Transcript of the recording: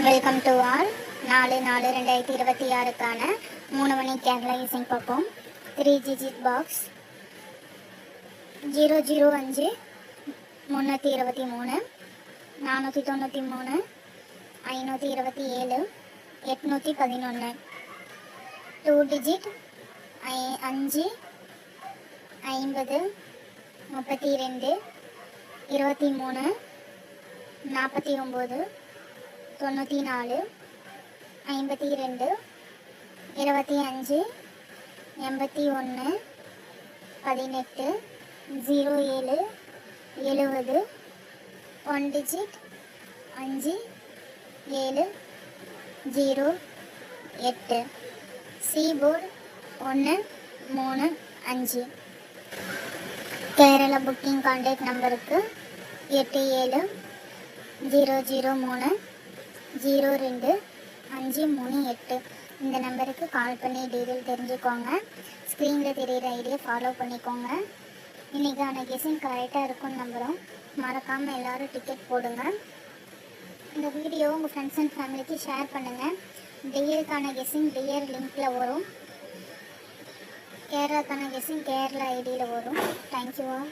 Welcome to all 4/4/2026க்கான 3 மணி Kerala using பார்ப்போம். 3 digit box 005 323 493 527 811. 2 digit 5 50 32 23 49 94 52 25 81 18 07 70. 1 digit 5 7 0 8. சீபோர்டு 1 3 5. Kerala booking contact நம்பருக்கு 87 003 02 538. இந்த நம்பருக்கு கால் பண்ணி டீட்டெயில் தெரிஞ்சுக்கோங்க. ஸ்க்ரீனில் தெரிகிற ஐடியை ஃபாலோ பண்ணிக்கோங்க. இன்றைக்கான கெஸ்ஸிங் கரெக்டாக இருக்கும்னு நம்புகிறோம். மறக்காமல் எல்லோரும் டிக்கெட் போடுங்க. இந்த வீடியோ உங்கள் ஃப்ரெண்ட்ஸ் அண்ட் ஃபேமிலிக்கு ஷேர் பண்ணுங்கள். டியருக்கான கெஸ்ஸிங் டியர் லிங்க்கில் வரும். கேரளாக்கான கெஸ்ஸிங் கேரளா ஐடியில் வரும். Thank you all.